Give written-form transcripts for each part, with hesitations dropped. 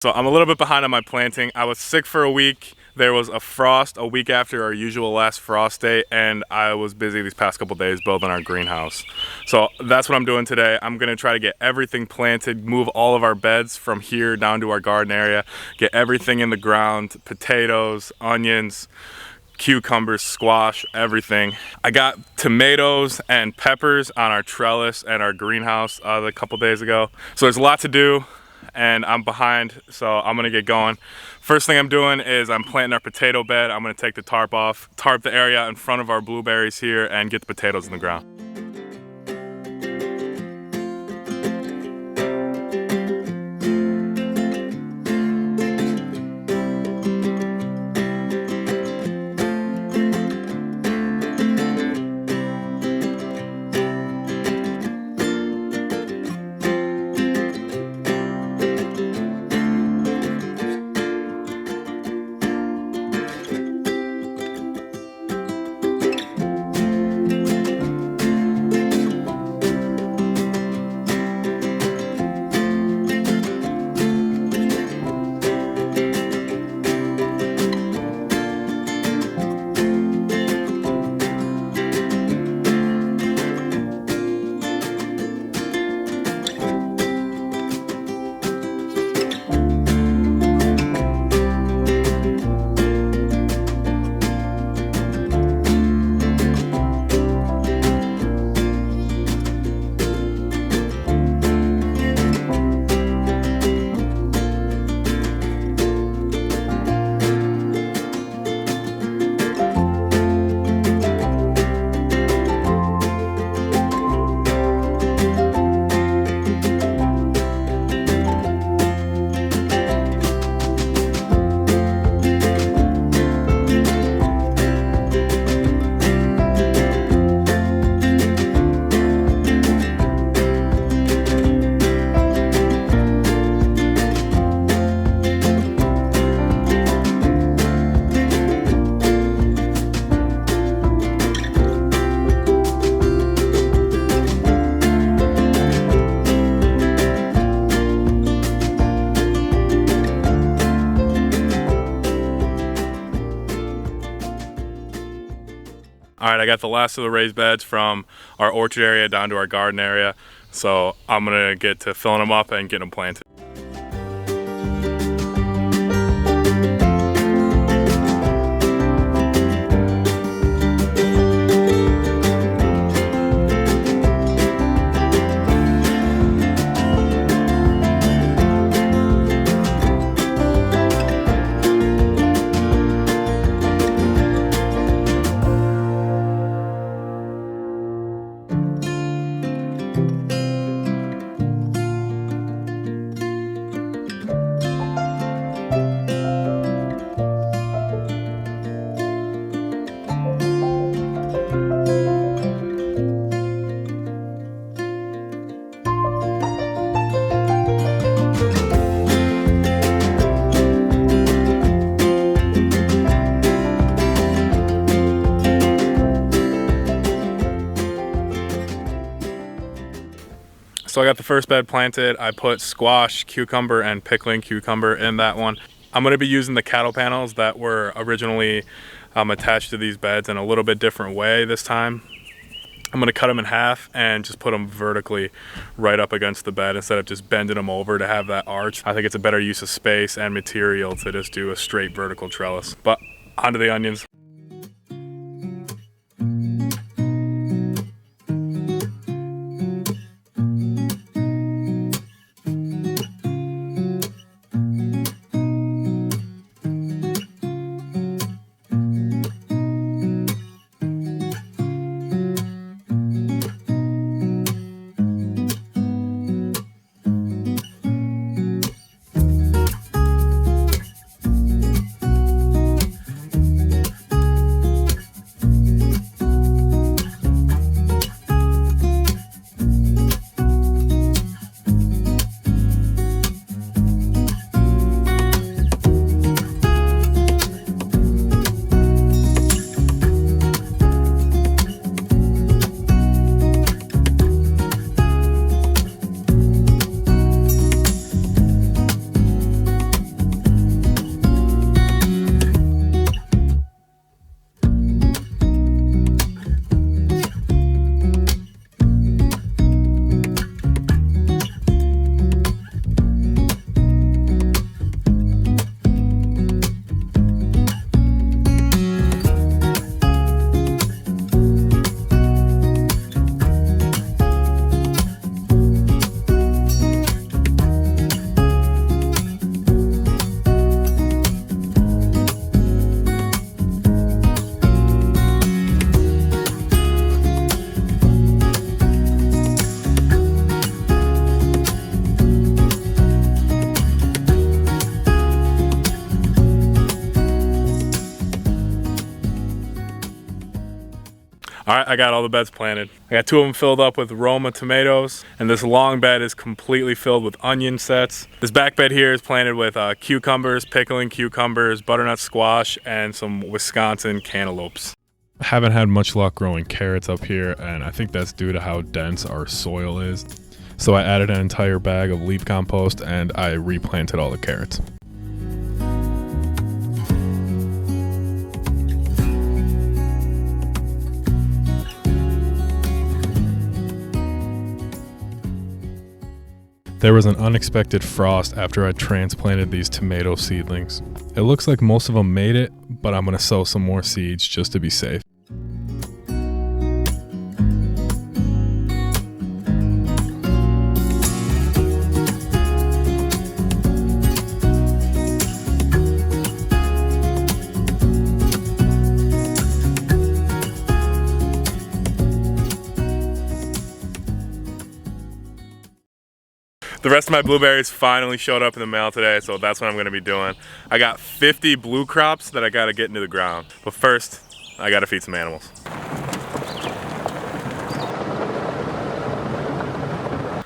So I'm a little bit behind on my planting. I was sick for a week. There was a frost a week after our usual last frost date, and I was busy these past couple days building our greenhouse. So that's what I'm doing today. I'm gonna try to get everything planted, move all of our beds from here down to our garden area, get everything in the ground, potatoes, onions, cucumbers, squash, everything. I got tomatoes and peppers on our trellis and our greenhouse a couple days ago. So there's a lot to do, and I'm behind, so I'm gonna get going. First thing I'm doing is I'm planting our potato bed. I'm gonna take the tarp off, tarp the area in front of our blueberries here, and get the potatoes in the ground. All right, I got the last of the raised beds from our orchard area down to our garden area. So I'm gonna get to filling them up and getting them planted. So I got the first bed planted. I put squash, cucumber, and pickling cucumber in that one. I'm gonna be using the cattle panels that were originally attached to these beds in a little bit different way this time. I'm gonna cut them in half and just put them vertically right up against the bed instead of just bending them over to have that arch. I think it's a better use of space and material to just do a straight vertical trellis. But onto the onions. All right, I got all the beds planted. I got 2 of them filled up with Roma tomatoes, and this long bed is completely filled with onion sets. This back bed here is planted with cucumbers, pickling cucumbers, butternut squash, and some Wisconsin cantaloupes. I haven't had much luck growing carrots up here, and I think that's due to how dense our soil is. So I added an entire bag of leaf compost and I replanted all the carrots. There was an unexpected frost after I transplanted these tomato seedlings. It looks like most of them made it, but I'm gonna sow some more seeds just to be safe. The rest of my blueberries finally showed up in the mail today, so that's what I'm gonna be doing. I got 50 blue crops that I gotta get into the ground. But first, I gotta feed some animals.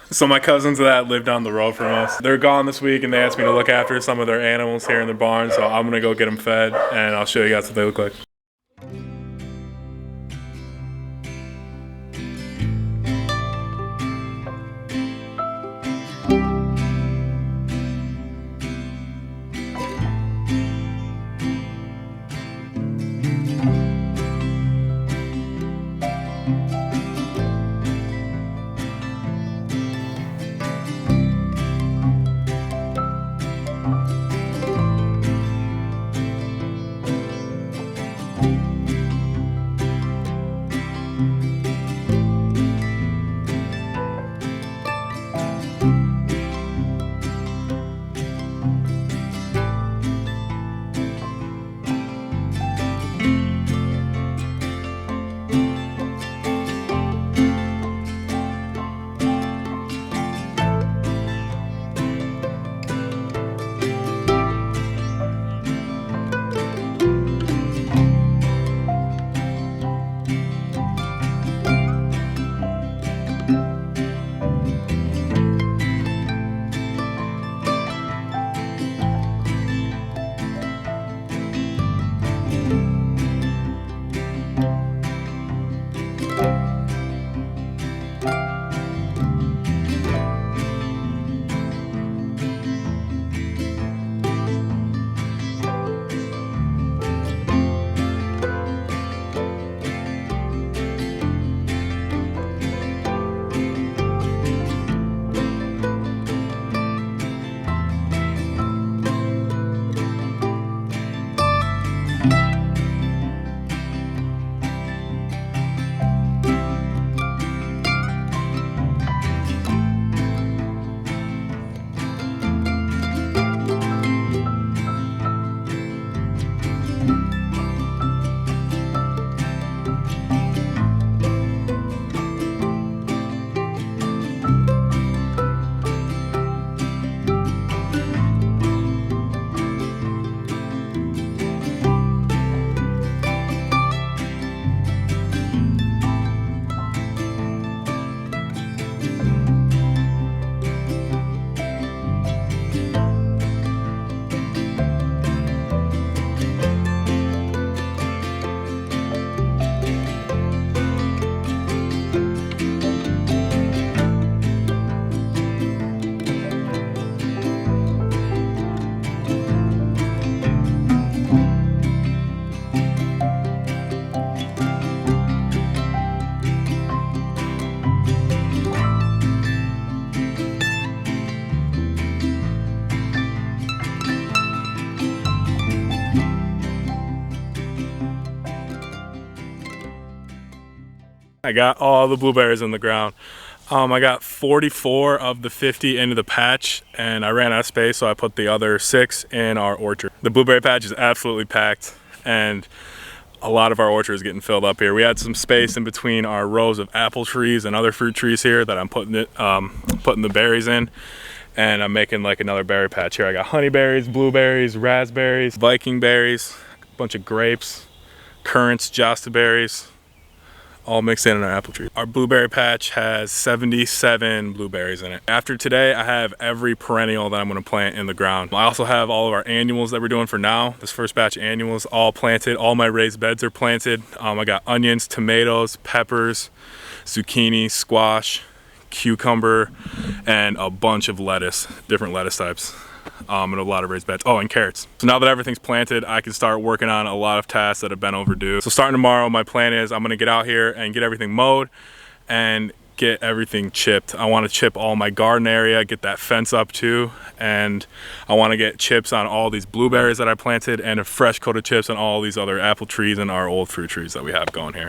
So my cousins that live down the road from us, they're gone this week and they asked me to look after some of their animals here in their barn, so I'm gonna go get them fed and I'll show you guys what they look like. I got all the blueberries in the ground. I got 44 of the 50 into the patch and I ran out of space, so I put the other 6 in our orchard. The blueberry patch is absolutely packed and a lot of our orchard is getting filled up here. We had some space in between our rows of apple trees and other fruit trees here that I'm putting the berries in, and I'm making like another berry patch here. I got honeyberries, blueberries, raspberries, Viking berries, a bunch of grapes, currants, josta berries, all mixed in our apple tree. Our blueberry patch has 77 blueberries in it. After today, I have every perennial that I'm gonna plant in the ground. I also have all of our annuals that we're doing for now. This first batch of annuals, all planted. All my raised beds are planted. I got onions, tomatoes, peppers, zucchini, squash, cucumber, and a bunch of lettuce, different lettuce types. And a lot of raised beds. Oh, and carrots. So now that everything's planted, I can start working on a lot of tasks that have been overdue. So starting tomorrow, my plan is I'm gonna get out here and get everything mowed and get everything chipped. I wanna chip all my garden area, get that fence up too, and I wanna get chips on all these blueberries that I planted and a fresh coat of chips on all these other apple trees and our old fruit trees that we have going here.